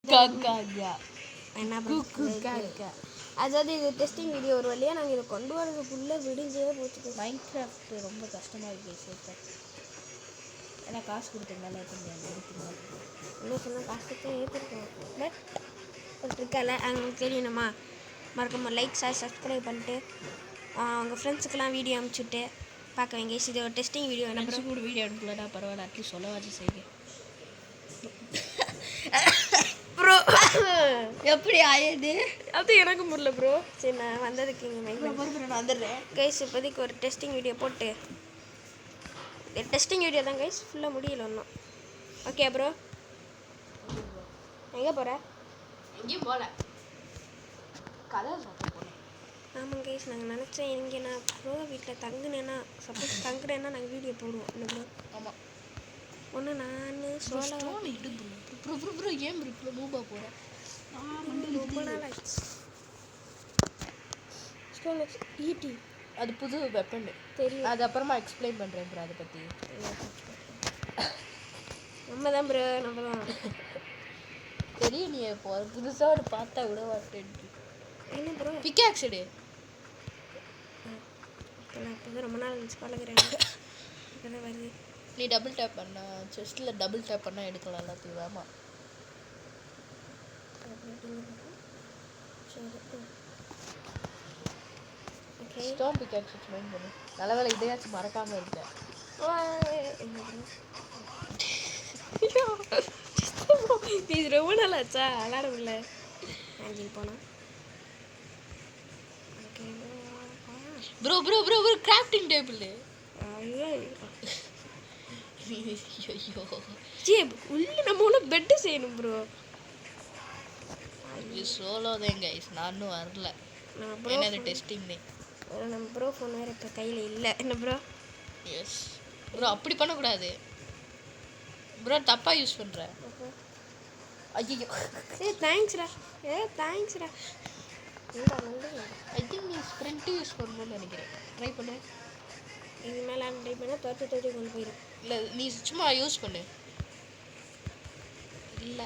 என்ன பண்ணுறது? அதாவது இது டெஸ்டிங் வீடியோ ஒரு வழியாக நாங்கள் இதை கொண்டு வரதுக்குள்ளே விடிஞ்சே போச்சு. மைன்கிராஃப்ட் ரொம்ப கஷ்டமாக இருக்குது சேர்க்க. ஏன்னா காசு கொடுத்ததுனால ஏற்ற முடியாது. என்ன சொன்னால் காசுக்கு ஏற்றிருக்கோம். பட் ஒரு ட்ரிக்கால அவங்களுக்கு தெரியணுமா? மறக்காமல் லைக் சப்ஸ்கிரைப் பண்ணிட்டு அவங்க ஃப்ரெண்ட்ஸுக்கெல்லாம் வீடியோ அனுப்பிச்சுட்டு பார்க்க வைங்க. இது ஒரு டெஸ்டிங் வீடியோ. என்ன கூட வீடியோ அனுப்பலன்னா பரவாயில்ல, அட்லீஸ்ட் சொல்லவாச்சு செய்யுங்க ப்ரோ. எப்படி ஆயிடுது அது எனக்கு முடியல ப்ரோ. சரி நான் வந்ததுக்கு இங்கே நான் வந்துடுறேன் கைஸ். இப்போதைக்கு ஒரு டெஸ்டிங் வீடியோ போட்டு டெஸ்டிங் வீடியோ தான் கைஸ், ஃபுல்லாக முடியல ஒன்றும். ஓகே ப்ரோ, எங்கே போகிற? எங்கேயும் போகல, கதை சொல்ல போகிறேன். ஆமாம் கைஸ், நாங்கள் நினச்சேன் இங்கே நான் ப்ரோ வீட்டில் தங்குனேன்னா, சப்போஸ் தங்குறேன்னா நாங்கள் வீடியோ போடுவோம். என்ன ப்ரோ? ஆமாம். ஒன்று நான் ஸ்டோன் இடு ப்ரோ. ப்ரோ ப்ரோ ஏன் ப்ரோ மூவா போகிறேன்? ரொம்ப நாள் ஆச்சு. ஸ்டோன் ஈட்டி அது புது வெப்பன் தெரியும். அது அப்புறமா எக்ஸ்பிளைன் பண்ணுறேன் ப்ரோ அதை பற்றி. நம்ம தான் ப்ரோ, நம்ம தான் தெரியும். நீ இப்போ புதுசாக ஒரு பார்த்தா விட மாட்டேன். என்ன ப்ரோ? பிக்காக்ஸ் எடு. நான் இப்போ ரொம்ப நாள் இருந்துச்சு பழகிறேன். இப்போதான் வருது. நீ டபுள் டேப் பண்ண செஸ்ட்டில் டபுள் டேப் பண்ணால் எடுக்கலாம் எல்லாத்தையும். வேமா ஸ்டோன் பிக்காக்ஸ் மெயின் பண்ணு. நல்ல வேலை இதையாச்சும் மறக்காமல் இருக்கேன். இது ரொம்ப நாள் ஆச்சா விளாடவில்ல. அங்கே போனா bro bro bro bro grafting table. உள்ள நம்ம ஒன்று பெட்டு செய்யணும் ப்ரோ. இது சோலோ தான் கைஸ், நான் இன்னும் வரல. என்னது டெஸ்டிங் டே. நம்ம ப்ரோ ஃபோன் வேறு இப்போ கையில் இல்லை. என்ன ப்ரோ? எஸ் ப்ரோ, அப்படி பண்ணக்கூடாது ப்ரோ, தப்பாக யூஸ் பண்ணுற. ஐயோ தேங்க்ஸ்டா. தேங்க்ஸ்டா. ஐ திங்க் நீ ஸ்ப்ரிண்ட் யூஸ் பண்ணணும்னு நினைக்கிறேன். ட்ரை பண்ணு. இது மேலே ட்ரை பண்ணால் தொட்டு கொண்டு போயிடும். இல்லை நீ சும்மா யூஸ் பண்ணு. இல்லை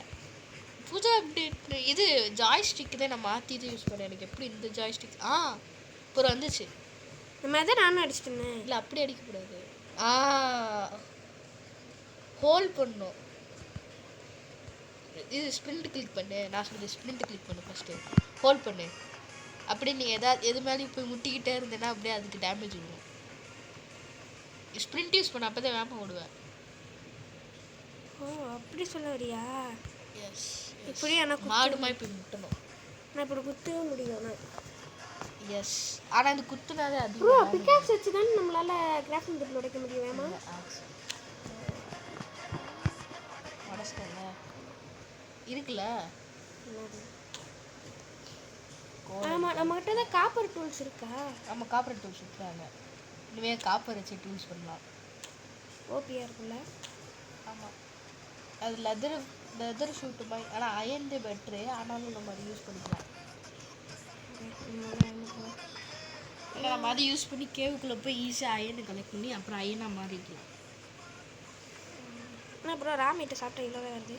புது அப்டேட் இது ஜாய்ஸ்டிக் தான் நான் மாற்றி இது யூஸ் பண்ணேன். எனக்கு எப்படி இந்த ஜாய்ஸ்டிக் அப்புறம் வந்துச்சு. இந்த மாதிரி தான் நானும் அடிச்சிட்டேன். இல்லை அப்படி அடிக்கக்கூடாது. ஹோல்ட் பண்ணணும். இது ஸ்ப்ரிண்ட் கிளிக் பண்ணு. நான் சொல்கிறது ஸ்ப்ரிண்ட் கிளிக் பண்ணு. ஃபஸ்ட்டு ஹோல்ட் பண்ணு. அப்படி நீ எது மேலேயும் போய் முட்டிக்கிட்டே இருந்தேன்னா அப்படியே அதுக்கு டேமேஜ் விடும். ஸ்ப்ரிண்ட் யூஸ் பண்ண அப்போ தான் வேப்பம் ஓடுவேன். ஓ அப்படி சொல்ல வரியா? எஸ் இப்படி எனக்கு மாடுமா இப்படி முட்டணும். நான் இப்படி குத்தவே முடியும். எஸ் ஆனால் இந்த குத்துனாலே அது ப்ரோ பிக்காக்ஸ் வச்சு தான் நம்மளால கிராஃப்டிங் டேபிள் உடைக்க முடியும். வேமா உடச்சிட்டேன்ல இருக்குல்ல. ஆமாம், நம்மகிட்ட தான் காப்பர் டூல்ஸ் இருக்கா? ஆமாம் காப்பர் டூல்ஸ் இருக்காங்க. இனிமேல் காப்பர் வச்சு டூல்ஸ் பண்ணலாம். ஓபியாக இருக்குல்ல? ஆமாம் அது லெதர் ஷூட்டு மாதிரி. ஆனால் அயன் பெட்ரு. ஆனாலும் நம்ம அதை யூஸ் பண்ணிக்கலாம். ஏன்னா நம்ம அதை யூஸ் பண்ணி கேவுக்குள்ளே போய் ஈஸியாக அயனை கலெக்ட் பண்ணி அப்புறம் அயனாக மாறிக்கலாம். ஆனால் அப்புறம் ராமீட்டை சாப்பிட்டா இவ்வளோ வருது.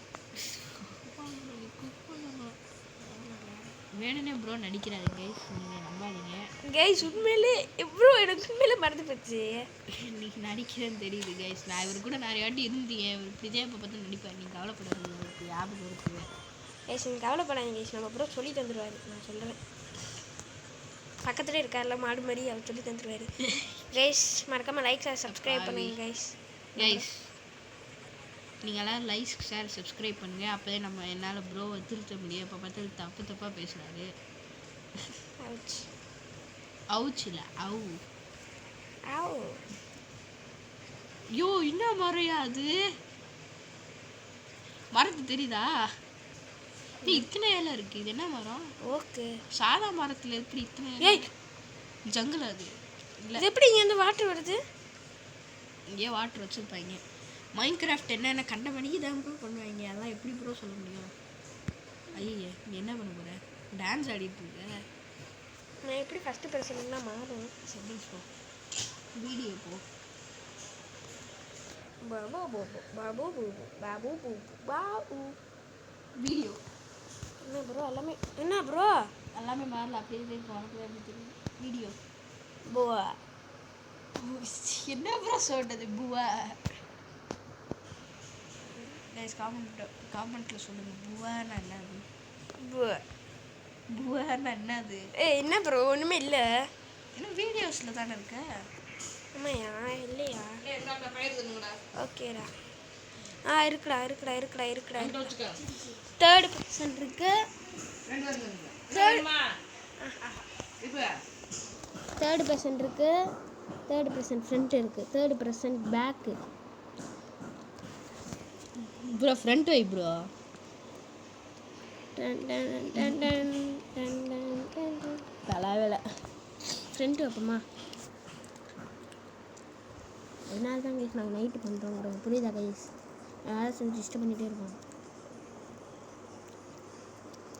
வேணுனே ப்ரோ நடிக்கிறாரு கைஸ், நீங்கள் நம்பாதீங்க கைஸ். உண்மையிலே ப்ரோ எனக்கு உண்மையிலே மறந்து போச்சு. இன்னைக்கு நடிக்கிறேன்னு தெரியுது கைஸ். நான் இவர் கூட நிறைய வாட்டி இருந்தீங்க. இப்படி தான் இப்போ பார்த்து நடிப்பேன். நீங்கள் கவலைப்படாதீங்க, உங்களுக்கு ஞாபகம் இருக்குது கைஸ். நீங்கள் கவலைப்படாதீங்க கைஸ், நம்ம ப்ரோ சொல்லி தந்துடுவார். நான் சொல்கிறேன், பக்கத்துலேயே இருக்கார்ல மாடு மாதிரி, அவர் சொல்லி தந்துடுவார். கைஸ் மறக்காமல் லைக் சப்ஸ்கிரைப் பண்ணுங்க கைஸ். கைஸ் நீங்கள் எல்லாம் லைக் ஷேர் சப்ஸ்கிரைப் பண்ணுங்கள். அப்போ தான் நம்ம என்னால் ப்ரோவை திருத்த முடியும். இப்போ பார்த்து தப்பாக பேசுகிறாரு. அவுச் இல்லை ஐயோ என்ன மறையா அது? மரத்து தெரியுதா? நீ இத்தனை இலை இருக்குது. இது என்ன மரம்? ஓகே சாதா மரத்தில் எப்படி இத்தனை? ஏய் ஜங்கிள் அது இல்லை. எப்படி இங்கே வந்து வாட்டர் வருது? இங்கேயே வாட்டர் வச்சுருப்பாங்க. மைன்கிராஃப்ட் என்னென்ன கண்ட மணிக்கு தான் ப்ரோ பண்ணுவாங்க. அதெல்லாம் எப்படி ப்ரோ சொல்ல முடியும்? ஐயே நீ என்ன பண்ண போகிற? டான்ஸ் ஆடிட்டு இருக்க. நான் எப்படி ஃபஸ்ட்டு பர்சன்லாம் மாறும்? செட்டிங்ஸ் போ, வீடியோ போ. பாபு பாபு பாபு பாபு பாபு பாபு வீடியோ ப்ரோ எல்லாமே என்ன ப்ரோ எல்லாமே மாறல அப்படியே இருக்கும் உனக்கு எப்படி தெரியும் வீடியோ புவா என்ன ப்ரோ சொல்றது புவா கைஸ் காமெண்ட்டில் சொல்லுங்கள் புவான்னா என்னது புவா புவான்னா என்னது ஏய் என்ன ப்ரோ ஒன்றுமே இல்லை இன்னும் வீடியோஸில் தானே இருக்க ஆமாயா இல்லையா ஓகேடா இருக்குடா தேர்ட் பர்சன் இருக்கு தேர்ட் பர்சன் இருக்கு தேர்ட் பர்சன் ஃப்ரண்ட் இருக்கு தேர்ட் பர்சன் பேக்கு ப்ரோ ஃப்ரண்ட் வை ப்ரோ வேலை ஃப்ரண்ட் வைப்போமா அதனால தான் கைஸ் நாங்கள் நைட்டு பண்ணுறோம் ப்ரோ புரியுதா கைஸ் வேலை செஞ்சு இஷ்டம் பண்ணிகிட்டே இருக்கோம்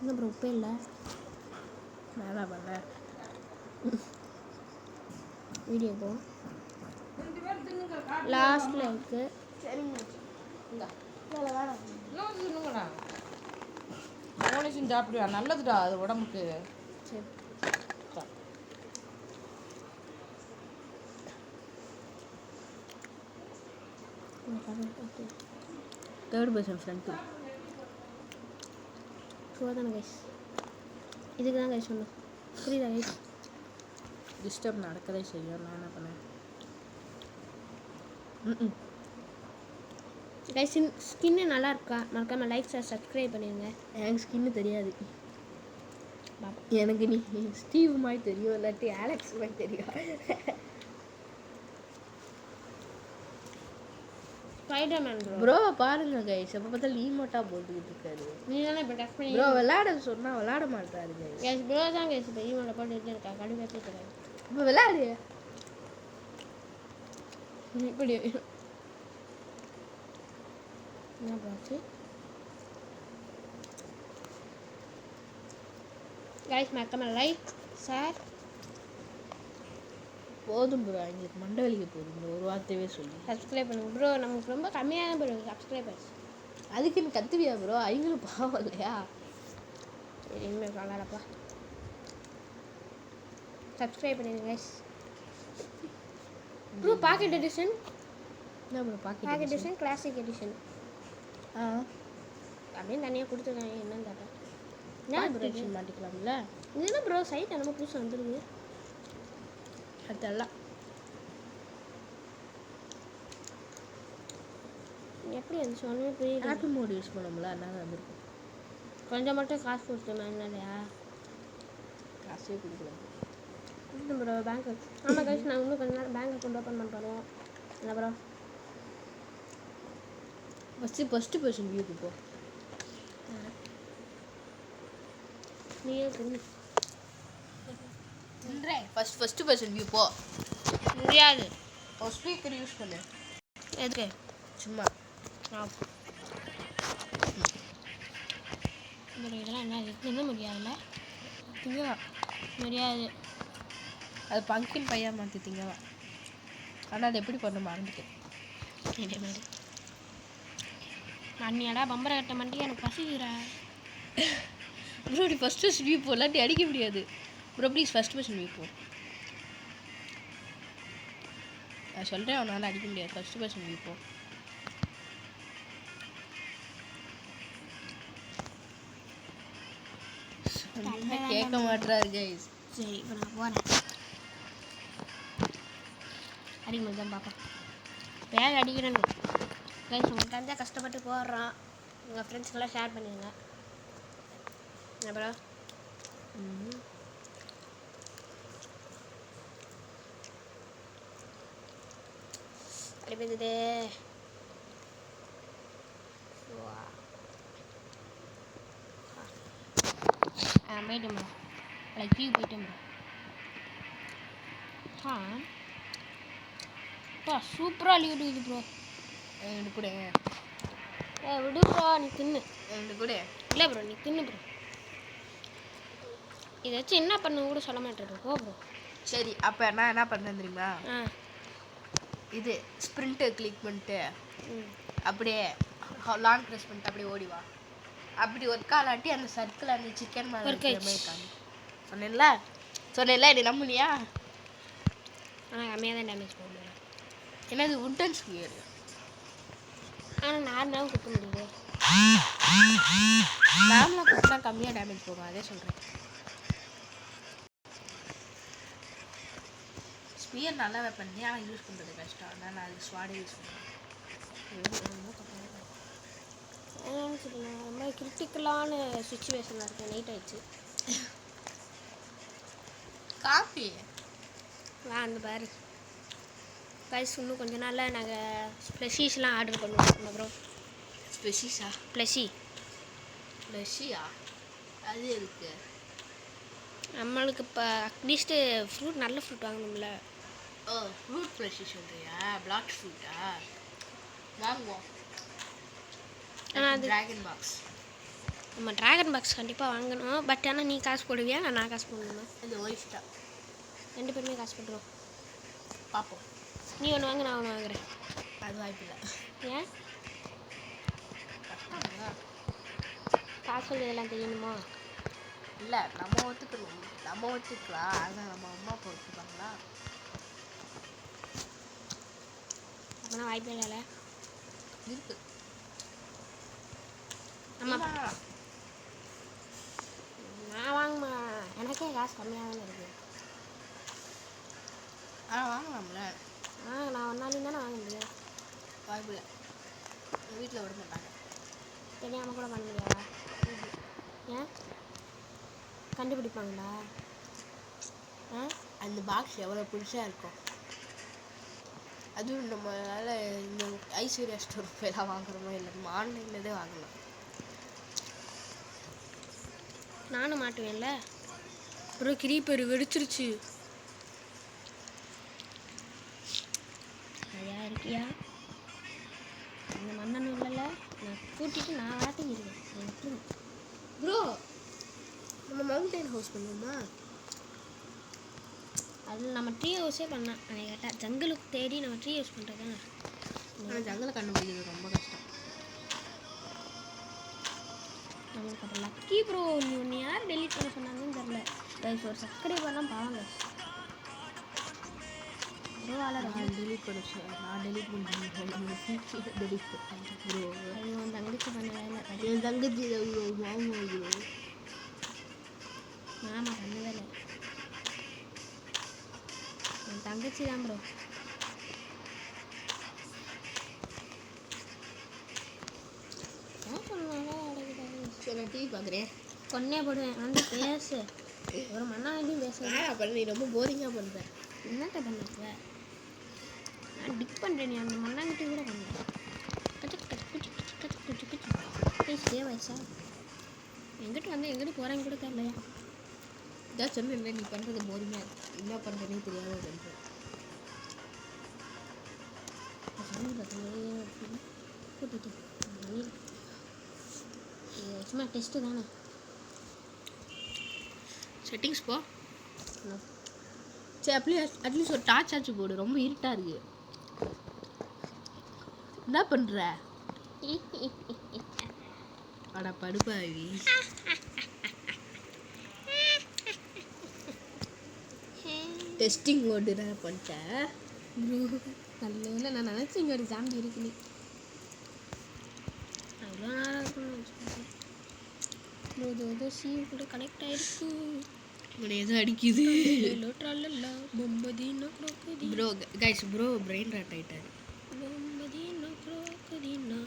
என்ன ப்ரோ உப்பே இல்லை வேணாம் பண்ண வீடியோ போ லாஸ்ட்டில் இருக்குது சரிங்க மோனிஷன் சாப்பிடுவா நல்லதுடா அது உடம்புக்கு. சரி தேர்ட் பர்சன் ஃப்ரண்ட்டு தானே கைஸ் இதுக்கு தான் கைஸ் சொன்னோம் புரியுதா கைஸ் டிஸ்டர்ப் நடக்கவே செய்யும் நான் என்ன பண்ணேன் கைஸ் ஸ்கின்னு நல்லா இருக்கா மறக்காமல் லைக் சப்ஸ்கிரைப் பண்ணிடுங்க எனக்கு ஸ்கின்னு தெரியாது எனக்கு நீ ஸ்டீவ் மாதிரி தெரியும் இல்லாட்டி ஆலெக்ஸ் மாதிரி தெரியும் ஸ்பைடர்மேன் ப்ரோ பாருங்க கைஸ் எப்போ பார்த்தா லீமோட்டா போட்டுக்கிட்டு இருக்காரு நீ தானே இப்போ டச் பண்ணி ப்ரோ விளையாட சொன்னா விளையாட மாட்டாரு கைஸ் கைஸ் ப்ரோ தான் கைஸ் இப்போ ஈமோட போட்டு இருக்கா கடுமையாக பேசுகிறாரு இப்போ விளையாடு இப்படி என்ன பார்த்து கைஸ் மறக்காம லைக் ஷேர் போதும் ப்ரோ எங்களுக்கு மண்டை வலிக்க போதும் ப்ரோ ஒரு வார்த்தையவே சொல்லி சப்ஸ்கிரைப் பண்ணுங்க ப்ரோ நமக்கு ரொம்ப கம்மியான ப்ரோ சப்ஸ்கிரைபர்ஸ் அதுக்கு நீ கத்துவியா ப்ரோ அவங்களும் பாவம் இல்லையா சரி இனிமேல் விளாடப்பா சப்ஸ்கிரைப் பண்ணிடுங்க கைஸ் ப்ரோ பாக்கெட் எடிஷன் என்ன bro pocket pocket edition classic edition அப்படின்னு தனியாக கொடுத்துருக்காங்க என்னன்னு கேட்டேன் என்ன ப்ரோ எடிஷன் மாட்டிக்கலாம்ல இது என்ன ப்ரோ சைட் என்னமோ புதுசாக வந்துருக்கு அதெல்லாம் எப்படி வந்துச்சு ஒன்றுமே புரியல ஆப்பிள் மோட் யூஸ் பண்ணோம்ல அதனால வந்துருக்கும் கொஞ்சம் மட்டும் காசு கொடுத்துருந்தேன் என்னலையா காசே கொடுக்கல இல்லை ப்ரோ பேங்க் ஆமாம் கழிச்சு நாங்கள் இன்னும் கொஞ்ச நேரம் பேங்க் அக்கௌண்ட் ஓப்பன் பண்ண போகிறோம் என்ன ப்ரோ ஃபஸ்ட்டு பர்சன் வியூக்கு போ நீயே தெரியும் ஃபஸ்ட்டு பர்சன் வியூ போ முடியாது ஒரு ஸ்பீக்கர் யூஸ் பண்ணு எதுக்கு சும்மா இதெல்லாம் என்ன இது முடியாதுல்ல திங்கலாம் முடியாது அது பங்கின் பையன் மாற்றி திங்கலாம் ஆனால் அது எப்படி பண்ண மறந்துட்டேன் இதே மாதிரி அண்ணியாடா பம்பரை கட்ட மாட்டி எனக்கு பசிக்கிறா ப்ரோ நீ ஃபஸ்ட் பர்சன் வியூ போ இல்லாட்டி அடிக்க முடியாது bro please first person view போ நான் சொல்கிறேன் அவனால் அடிக்க முடியாது ஃபஸ்ட் பர்சன் வியூ போ கேட்க மாட்டுறாரு கைஸ் சரி இப்போ நான் போகிறேன் அடிக்கும்போது தான் பார்ப்பேன் வேக அடிக்கிறேன்னு கைஸ் உங்கள்கிட்ட இருந்தால் கஷ்டப்பட்டு போடுறோம் உங்கள் ஃப்ரெண்ட்ஸ்க்கெல்லாம் ஷேர் பண்ணிடுங்க அப்புறம் அடிப்பது போயிட்டேன் ப்ரோ லைக் கீழ் போயிட்டேன் ப்ரோ சூப்பராக லீவ் இது ப்ரோ எனக்கு கூட விடு ப்ரோ நீ தின்னு எனக்கு கூட இல்லை ப்ரோ நீ தின்னு ப்ரோ இதை வச்சு என்ன பண்ண கூட சொல்ல மாட்டேன் ப்ரோ ப்ரோ சரி அப்போ நான் என்ன பண்ணேன் தெரியுமா இது ஸ்ப்ரிண்ட்டை கிளிக் பண்ணிட்டு அப்படியே லாங் ப்ரெஸ் பண்ணிட்டு அப்படியே ஓடிவா அப்படி ஒர்க் ஆலாட்டி அந்த சர்க்கிள் அந்த சிக்கன் மேலே Work இருக்கிற மாதிரி காமி. சொன்னேன்ல நீ நம்புனியா? ஆனால் கம்மியாக தான் டேமேஜ் போக முடியும். என்னது உட்டன் ஸ்பியர். ஆனால் நார்மலாகவும் குத்த முடியுது. நார்மலாக குத்தினா கம்மியாக டேமேஜ் போகும், அதே சொல்கிறேன். ஸ்பியர் நல்ல வெப்பன் தான், ஆனால் யூஸ் பண்ணுறது கஷ்டம். அதனால் நான் அதுக்கு ஸ்வாடே யூஸ் பண்ணுவேன். ரொம்ப கிரிட்டிக்கலான சுச்சுவேஷனில் இருக்கேன். நைட் ஆயிடுச்சு. காஃபி வா அந்த பாரு கைஸ், இன்னும் கொஞ்ச நாளில் நாங்கள் ப்ளஷீஸ்லாம் ஆர்டர் பண்ணுவோம். அப்புறம் ஸ்பெஷிஸா ப்ளஷி லஷியா அது இருக்கு. நம்மளுக்கு இப்போ அட்லீஸ்ட்டு ஃப்ரூட் நல்ல ஃப்ரூட் வாங்கணும்ல. ஓ ஃப்ரூட் ஃப்ளஷி சொல்கிறியா? பிளாக் ஃப்ரூட்டா? வாங்குவோம். ஆனால் அது ட்ராகன் பாக்ஸ். நம்ம ட்ராகன் பாக்ஸ் கண்டிப்பாக வாங்கணும். பட் ஆனால் நீ காசு போடுவியா, நான் காசு போடணுமா? இந்த ஒய்ஃப்டா 2 பேருமே காசு போட்டுருவோம். பார்ப்போம். நீ ஒன்று வாங்க, நான் ஒன்று வாங்குறேன். அது வாய்ப்பில்லை. ஏன்? காசு இதெல்லாம் தெரியணுமா? இல்லை நம்ம ஒத்துக்கணும். நம்ம ஒத்துக்கலாம், ஆனால் நம்ம அம்மா அப்பா ஒத்துப்பாங்களா? அப்படின்னா வாய்ப்பே இல்லைல்ல. இருக்கு. ஆமாம், நான் வாங்கம்மா. எனக்கே காசு கம்மியாக தானே இருக்குது. வாங்கலாம்ல. நான் ஒரு நாளைக்கு தானே வாங்க முடியும். வாய்ப்பில்லை, வீட்டில் விட மாட்டாங்க. தெரியாமல் கூட பண்ண முடியாதா? ஏன்? கண்டுபிடிப்பாங்களா? அந்த பாக்ஸ் எவ்வளோ புதுசாக இருக்கும். அதுவும் நம்மளால் இந்த ஐஸ்வர்யா ஸ்டோர் போயெல்லாம் வாங்குறோமோ இல்லை, நம்ம ஆன்லைன்லேயே வாங்கலாம். நானும் மாட்டுவேன்ல. அப்புறம் கிரீப்பர் வெடிச்சிருச்சு. ஐயா இருக்கியா? அந்த மண்ணனும் இல்லைல்ல, நான் கூட்டிட்டு நான் வாட்டிங்க இருக்கேன். ப்ரோ நம்ம மவுண்டைன் ஹவுஸ் பண்ணுவோமா? அதில் நம்ம ட்ரீ ஹவுஸே பண்ணலாம். நான் கேட்டால் ஜங்கலுக்கு தேடி நம்ம ட்ரீ ஹவுஸ் பண்ணுறது தானே. ஆனால் ஜங்கலை கண்டுபிடிக்கிறது ரொம்ப கஷ்டம். நம்மளுக்கு அப்புறம் லக்கி ப்ரோ நீ ஒன்று யார் டெலிட் பண்ண சொன்னாங்கன்னு தெரில. கைஸ் ஒரு சப்ஸ்கிரைபர்லாம் பாவாங்க ப்ரோ. நான் டெலிட் பண்ண நான் டெலிட் பண்ணுறேன். டெலிட் பண்ணேன் ப்ரோ. அது உன் தங்கச்சி பண்ண வேலை. என் தங்கச்சி ப்ரோ வாங்க ப்ரோ. மாமா பண்ணவே இல்லை. என் தங்கச்சி தான் ப்ரோ. என்ன பண்ணுவாங்க அடைக்கிட்டாங்க. சரி நான் டிவி பார்க்குறேன். கொன்னே போடுவேன். வந்து பேசு. ஒரு மண்ணாண்டியும் பேசுவேன். அப்புறம் நீ ரொம்ப போரிங்காக பண்ணுற. என்னட்ட பண்ண? நான் டிக் பண்ணுறேன். நீ அந்த மண்ணாங்கிட்ட கூட பண்ண. கச்சு கச்சு குச்சி குச்சி கச்சு குச்சி குச்சி பேசிட்டே வயசா எங்கிட்ட வந்து எங்கிட்ட போகிறாங்க கூட தெரியலையா? இதான் சொன்னேன், நீ பண்ணுறது போரிங்காக இருக்கு. என்ன பண்ணுறதுனே தெரியாத பண்ணுறேன். கூட்டிட்டு சும்மா டெஸ்ட்டு தானே. செட்டிங்ஸ் போ. சரி அப்படியே அட்லீஸ்ட் ஒரு டார்ச் ஆச்சு போடு. ரொம்ப இருட்டாக இருக்கு. என்ன பண்ணுற? அட படுப்பாவி. டெஸ்டிங் மோடு நான் பண்ணிட்டேன் ப்ரோ. நல்ல இல்லை, நான் நினச்சேன் இங்கே ஒரு ஜாம்பி இருக்குன்னு. அவ்வளோ நேரம் இருக்குன்னு ப்ரோ. ஏதோ சி கூட கனெக்ட் ஆகிருக்கு. இவனை எதோ அடிக்குது பொம்பதினா குரோக்கதி bro. Guys bro brain rot ஆகிட்டாரு. பொம்பதினா குரோக்கதினா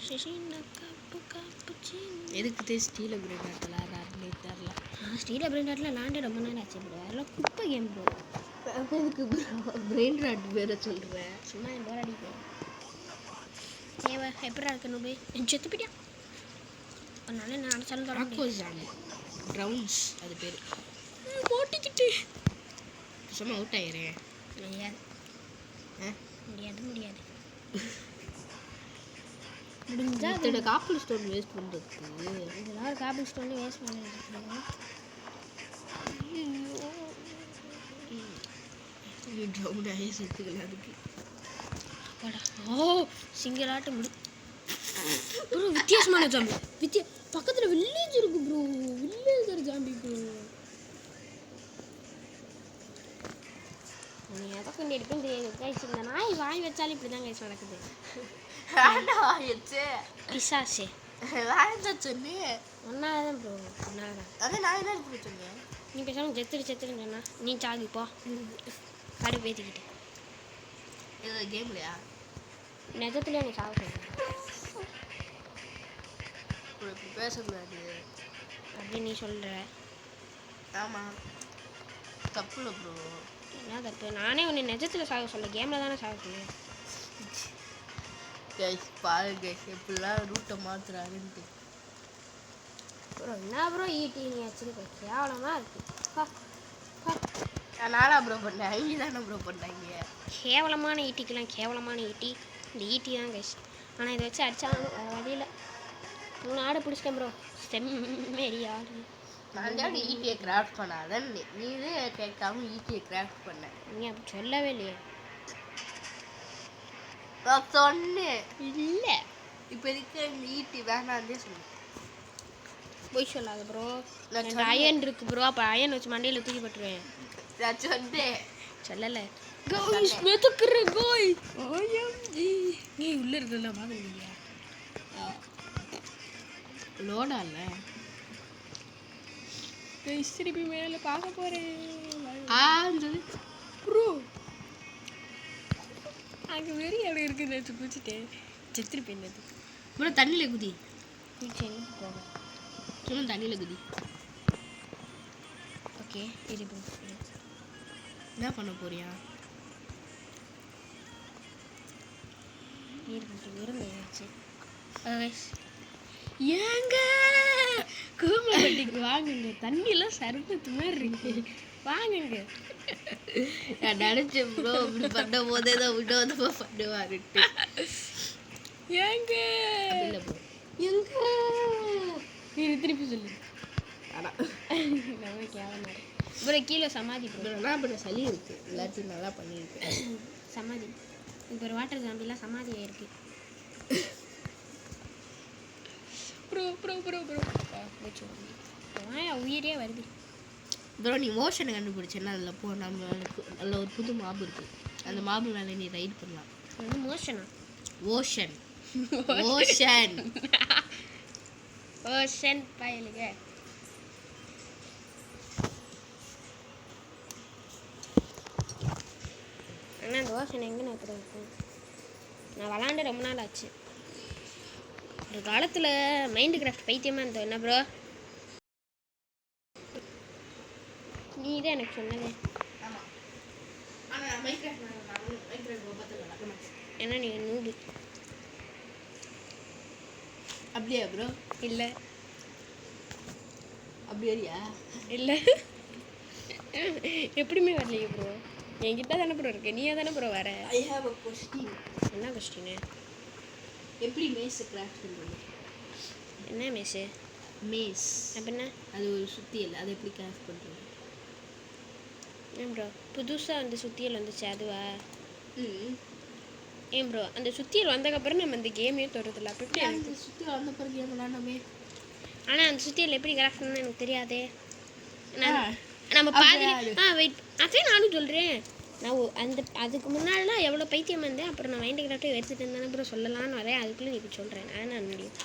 சசினா காப்பு காப்புச்சி. எதுக்கு ஸ்டீல பிரெயின் ராட் விளாட்றாருன்னு தெரில. நான் ஸ்டீலில் பிரெயின் ராட்டில் விளாண்டு ரொம்ப நேரம் ஆச்சு ப்ரோ. அதெல்லாம் குப்பை கேம் ப்ரோ. எதுக்கு ப்ரோ பிரெயின் ராட் வேறு சொல்கிறேன்? சும்மா போர் அடிப்பேன். ஏவா எப்படா இருக்கணும் போய் செத்து போயிட்டியா? அதனால நான் அடிச்சாலும் தொடங்க ஆக்கோசாமி ட்ரவுன்ஸ் அது பேர். போட்டிக்கிட்டு சும்மா அவுட் ஆயிடுறேன். முடியாது முடியாது முடியாது. முடிஞ்சா அதோட காப்பிள் ஸ்டோன் வேஸ்ட் பண்ணுறதுக்கு இதெல்லாம் ஒரு காப்பிள் ஸ்டோன் வேஸ்ட் பண்ணிட்டு ட்ரவுன் ஆகி செத்துக்கலாம் அதுக்கு. ஓ சிங்கிளாட்டு முடி ஒரு வித்தியாசமான ஜாம்பி. பக்கத்தில் வில்லேஜ் இருக்கு ப்ரோ. Villager zombie bro. நீ எதை கொண்டு எடுக்கும் தெரியாது கைஸ். இந்த நாய் வாய் வச்சாலும் இப்படி தான் கைஸ் நடக்குது. பிசாசே சொன்னே ஒன்றால் தான் ப்ரோ. ஒன்றால் தான். அதான் நான் என்ன எடுத்து சொன்னேன். நீ பேசாமல் செத்துருன்னு சொன்னா நீ சாகி போ. கடு பேத்திக்கிட்டு இது கேம்லையா நிஜத்துலேயே நீ சாக சொல்லுங்க. இப்படி பேசக்கூடாது அப்படி நீ சொல்கிற. ஆமாம் தப்பு இல்லை ப்ரோ. என்ன தப்பு? நானே உன்னை நிஜத்தில் சாக சொல்ல, கேமில் தானே சாக சொல்லுவேன். கைஸ் பாருங்க கைஸ் எப்படிலாம் ரூட்டை மாற்றுறாருன்ட்டு. ப்ரோ என்ன ப்ரோ ஈட்டி நீ வச்சுருக்க கேவலமாக இருக்குது. நானா ப்ரோ பண்ணேன் ஐடி தானே ப்ரோ பண்ணாங்க. கேவலமான ஈட்டிக்கெல்லாம் கேவலமான ஈட்டி இந்த ஈட்டி தான் கைஸ். ஆனால் இதை வச்சு அடித்தாலும் வேறு வழியில் 3 ஆடு பிடிச்சிட்டேன் ப்ரோ. செம்மேரி ஆடு. நான் தான் ஈட்டியை கிராஃப்ட் பண்ணாதான் நீதே கேட்காம ஈட்டியை கிராஃப்ட் பண்ணேன். நீ அப்படி சொல்லவே இல்லையே. நான் சொன்னேன் இல்லை இப்போ இருக்க இந்த ஈட்டி வேணாந்தே சொன்னேன். போய் சொல்லாத ப்ரோ. நான் ரெண்டு அயன் இருக்கு ப்ரோ. அப்போ அயன் வச்சு மண்டையில் தூக்கி போட்டுருவேன். நான் சொன்னேன் சொல்லலை. நீ உள்ளே இருக்குல்ல பார்க்க முடியா லோடா இல்லை திருப்பி மேலே பார்க்க போகிறேன். சொல்லி ப்ரோ அங்கே வெறி அப்படி இருக்குது. நேற்று குச்சிட்டேன் செத்துருப்பேன். என்னது ப்ரோ தண்ணியில் குதி. குச்சி எங்கே போகும்? சும்மா தண்ணியில் குதி. ஓகே இது ப்ரோ. என்ன பண்ண போறியா? நீர் கொஞ்சம் விரும்பியாச்சு. ஏங்க கூமப்பட்டிக்கு வாங்குங்க. தண்ணியெல்லாம் சர்பத்து மாதிரி இருக்கு. வாங்குங்க. நான் நினச்சேன் ப்ரோ இப்படி பண்ண போதே தான் வினோதமாக பண்ணுவாருட்டு. ஏங்க இல்லை ப்ரோ எங்க நீ திருப்பி சொல்லு. ஆனால் நம்ம கேவலமாக இருக்கு ப்ரோ. கீழே சமாதி ப்ரோ. நல்லா பண்ண சளி இருக்கு. எல்லாத்தையும் நல்லா பண்ணியிருக்கேன். சமாதி இப்போ ஒரு வாட்டர் ஜாம்பிலாம் சமாதி ஆயிருக்கு. ப்ரோ ப்ரோ ப்ரோ ப்ரோ உயிரே வருது ப்ரோ. நீ மோஷனை கண்டுபிடிச்சேன்னா அதில் போ. நம்ம அதில் ஒரு புது மாபு இருக்குது. அந்த மாபு மேலே நீ ரைட் பண்ணலாம். வந்து மோஷனா? ஓஷன் ஓஷன் ஓஷன் பயலுங்க. ஆனால் அந்த ஓஷன் எங்கே நான் இருக்கும்? நான் விளாண்டு ரொம்ப நாள் ஆச்சு. ஒரு காலத்தில் மைண்ட் கிராஃப்ட் பைத்தியமாக இருந்தோம். என்ன ப்ரோ நீ தான் எனக்கு சொன்னதே. ஏன்னா நீ நூபு. அப்படியா ப்ரோ? இல்லை அப்படியா இல்லை எப்படியுமே வரலையே ப்ரோ. என்கிட்ட தானே ப்ரோ இருக்கு. நீயே தானே ப்ரோ வர. I have a question. என்ன கொஸ்டின்? எப்படி மேஸ் கிராஃப்ட் பண்ணுறது? என்ன மேஸு? மேஸ் அப்படின்னா அது ஒரு சுத்தியல். அதை எப்படி கிராஃப்ட் பண்ணுறது? ஏன் ப்ரோ புதுசாக அந்த சுத்தியல் வந்துச்சு அதுவா? ம். ஏன் ப்ரோ அந்த சுத்தியல் வந்ததுக்கப்புறம் நம்ம இந்த கேமே தொடரதில்ல. அப்போ எப்படி? அந்த சுத்தியல் வந்த பிறகு கேம் விளாண்டமே. ஆனால் அந்த சுத்தியல் எப்படி கிராஃப்ட் பண்ணணும்னு எனக்கு தெரியாதே. நான் நம்ம பாதி வெயிட் அதே நானும் சொல்கிறேன். நான் அந்த அதுக்கு முன்னாடிலாம் எவ்வளோ பைத்தியம் வந்தேன். அப்புறம் நான் மைண்ட் கிராஃப்டே எடுத்துகிட்டு இருந்தானே ப்ரோ சொல்லலான்னு வரேன். அதுக்குள்ளே நீ இப்போ சொல்கிறேன். நான் முடியும்.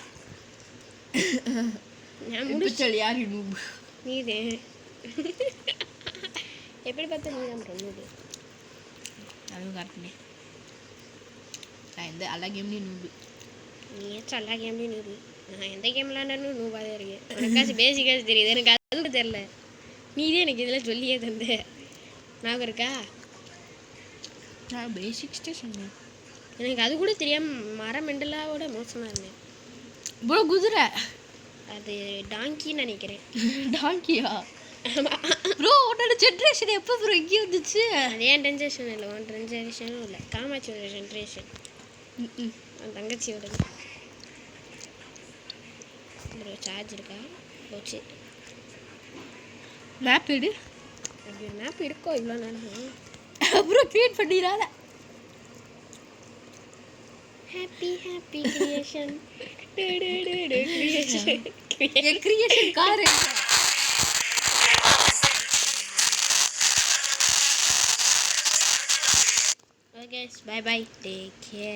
நான் முடிச்சு யார் நீதே எப்படி பார்த்தா நீ தான் ப்ரோ நூடு. அதுவும் கரெக்டுனே. நான் எந்த எல்லா கேம்லேயும் நூடு. நீ ஏச்சும் எல்லா கேம்லேயும் நூடு. நான் எந்த கேம் விளாண்டாலும் நூபாக தான் இருக்கேன். உனக்காச்சும் பேசிக்காச்சும் தெரியுது. எனக்கு அதுவும் தெரில. நீதே எனக்கு இதெல்லாம் சொல்லியே தந்த ஞாபகம் இருக்கா? நான் பேசிக்ஸ்டே சொன்னேன். எனக்கு அது கூட தெரியாமல் மர மெண்டலாவோட மோசமாக இருந்தேன் ப்ரோ. குதிரை அது டாங்கின்னு நினைக்கிறேன். டாங்கியா? ப்ரோ உன்னோட ஜென்ரேஷன் எப்போ ப்ரோ இங்கே வந்துச்சு? அது ஏன் ஜென்ரேஷன் இல்லை, ஒன் ஜென்ரேஷனும் இல்லை. காமாட்சியோட ஜென்ரேஷன். அந்த தங்கச்சியோட ப்ரோ. சார்ஜ் இருக்கா? போச்சு. மேப் எடு. அப்படி ஒரு மேப் இருக்கோ இவ்வளோ நேரம்? அப்புறம் க்ரியேட் பண்ணிடாத. ஹாப்பி ஹாப்பி கிரியேஷன் கிரியேஷன் என் creation car okay bye bye take care.